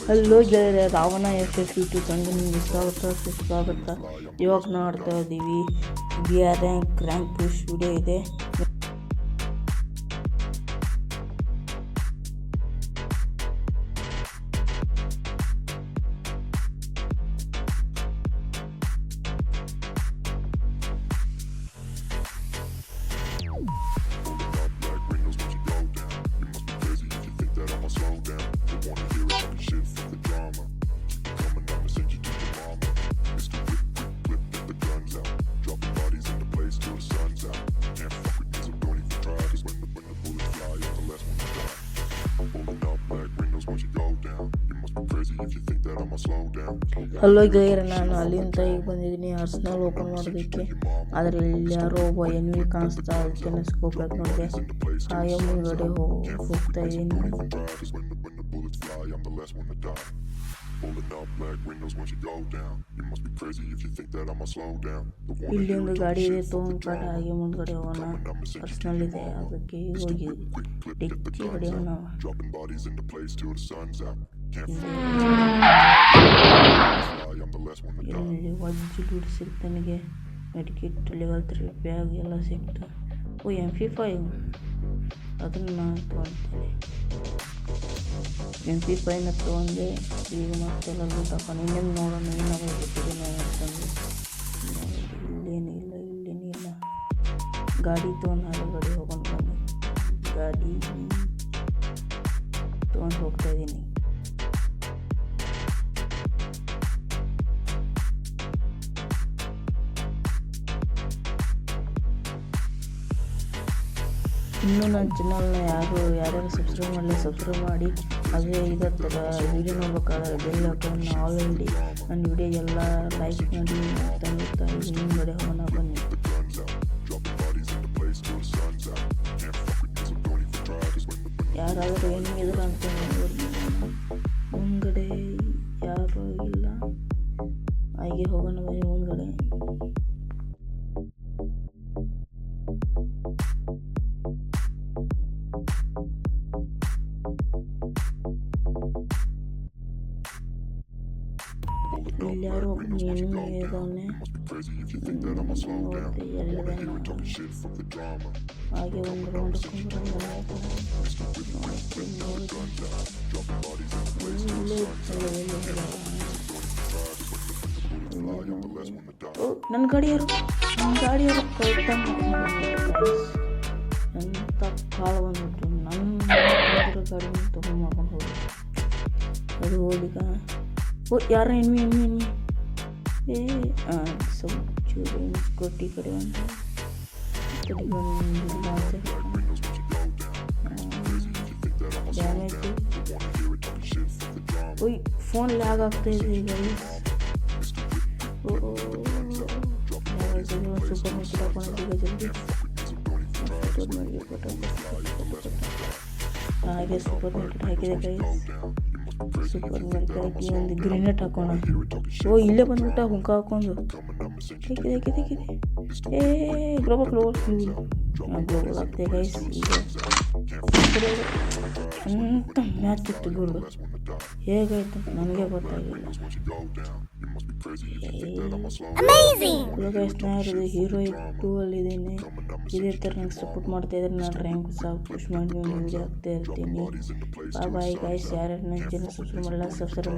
Hello ಗೆಳೆಯರೆ, Ravana S YouTube ಚಾನಲ್ಗೆ ನಿಮಗೆ ಸ್ವಾಗತ. ಇವಾಗ ನೋಡ್ತಾ ಇದ್ದೀವಿ BR ರ್ಯಾಂಕ್ ಪುಷ್ ವಿಡಿಯೋ ಇದೆ. ಹಲೋ ಗೆಳೆಯರೆ, ನಾನು ಅಲ್ಲಿಂದ ಈಗ ಬಂದಿದ್ದೀನಿ ಆರ್ಸೆನಲ್ ಓಪನ್ ಮಾಡೋದಕ್ಕೆ. ಆದರೆ ಇಲ್ಲಿ ಯಾರೋ ಒಬ್ಬ ಎನ್ವಿ ಕಾಣಿಸ್ತಾ, ಅದಕ್ಕೆ ಸ್ಕೋಪ್ ಹಾಕಿ ನೋಡಿದೆ. ಹಾಗೆ ಮುಂದ್ಗಡೆ ಹೋಗ್ತಾ ಇದ್ದೀನಿ. ಇಲ್ಲಿ ಒಂದು ಗಾಡಿ ಇದೆ, ತೊಗೊಂಡ್ಕಡೆ ಹಾಗೆ ಮುಂದ್ಗಡೆ ಹೋಗೋಣ. ಆರ್ಸೆನಲ್ ಇದೆ, ಅದಕ್ಕೆ ಹೋಗಿ ಡಿಕ್ಕಿ ಹೊಡೆಯೋಣ. ಇಲ್ಲಿ ವಜ್ಜು ಲೂಟ್ ಸಿಕ್ತು ನನಗೆ. ಮೆಡಿಕಿಟ್ ಲೆವೆಲ್ 3 ಬ್ಯಾಗ್ ಎಲ್ಲ ಸಿಕ್ತು. MP5 ಅದನ್ನು ನಾನು ತೊಗೊಳ್ತೇನೆ. MP5ನ ತೊಗೊಂಡೆ. ಈಗ ಮತ್ತೆಲ್ಲ ಲೂಟ್ ಹಾಕೋಣ. ಇನ್ನೇನು ನೋಡೋಣ, ಇಲ್ಲೇನಿಲ್ಲ. ಗಾಡಿ ತೊಗೊಂಡು ಹೊರಗಡೆ ಹೋಗೋಣ. ಗಾಡಿ ತೊಗೊಂಡು ಹೋಗ್ತಾ ಇದ್ದೀನಿ. ಇನ್ನೂ ನನ್ನ ಚಾನಲ್ನ ಯಾರ್ಯಾರು ಸಬ್ಸ್ಕ್ರೈಬ್ ಮಾಡಿ. ಅದೇ ಇದೇ ಥರ ವೀಡಿಯೋ ನೋಡ್ಬೇಕಾದ್ರೆ ಬೆಲ್ ಹಾಕೊಂಡು ಆಲ್ರೆಡಿ ನನ್ನ ವಿಡಿಯೋ ಎಲ್ಲ ಲೈಕ್ ಮಾಡಿ ತಂದಿರ್ತಾ ಇದ್ದೀನಿ. ಮುಂದ್ಗಡೆ ಹೋಗೋಣ ಬನ್ನಿ. ಯಾರಾದರೂ ಏನು ಇದ್ರು ಅಂತ ಮುಂದ್ಗಡೆ ಯಾರೂ ಇಲ್ಲ. ಹಾಗೆ ಹೋಗೋಣ ಬನ್ನಿ ಮುಂದ್ಗಡೆ. ಇಲ್ಲಿ ಯಾರೋ ಎನಿಮಿ ಇದ್ದಾನೆ, ಹಾಗೆ ಒಂದು ರೌಂಡ್ ನನ್ನ ಗಾಡಿಯವರು ಎಂಥ ಕಾಳು ಬಂದ್ಬಿಟ್ಟು ನನ್ನ ಗಾಡಿನ ತೊಗೊಂಡು ಮಾಡ್ಕೊಂಡು ಹೋಗಿ ಅದು ಹೋಗಿಗ. ಯಾರ ಎನ್ವಿ ಚೂರು ಕೊಟ್ಟಿ ಕಡೆ ಒಂದು ಡ್ಯಾಮೇಜ್. ಫೋನ್ ಲ್ಯಾಗ್ ಆಗ್ತಾ ಇದೆ ಈಗ. ಸೂಪರ್ ಮಾರ್ಕೆಟ್ ಹಾಕೊಂಡಿದ್ದೀಗ ಜಲ್ದಿ. ಹಾಗೆ ಸೂಪರ್ ಮಾರ್ಕೆಟ್ ಹಾಕಿದೆ ಗೈಸ್. ಸೂಪರ್ ಮಾರ್ಕೆಟ್ ಹಾಕಿ ಒಂದು ಗ್ರೆನೇಟ್ ಹಾಕೋಣ. ಇಲ್ಲೇ ಬಂದ್ಬಿಟ್ಟ ಹುಂಕ ಹಾಕೊಂಡು. ಹೇಗಿದೆ ಗ್ಲೋಬಲ್ ಆಗ್ತದೆ ಗೈಸ್. ಈಗ ಅಂತ ಮ್ಯಾಚ್ ಇತ್ತು ಗುರು. ಹೇಗಾಯ್ತು ನನಗೆ ಗೊತ್ತಾಗಿಲ್ಲ. Guys, hero 2 ಅಲ್ಲಿದ್ದೀನಿ. ಇದೇ ಥರ ನಂಗೆ ಸಪೋರ್ಟ್ ಮಾಡ್ತಾ ಇದ್ರೆ ನಾನು ರ್ಯಾಂಕ್ ಪುಷ್ ಮಾಡಿ ವಿಡಿಯೋ ಹಾಕ್ತಾ ಇರ್ತೀನಿ. Bye guys. ಯಾರ್ಯಾರು ನನ್ನ ಚಾನಲ್ ಸಬ್ಸ್ಕ್ರೈಬ್ ಮಾಡಲ್ಲ, ಸಬ್ಸ್ಕ್ರೈಬ್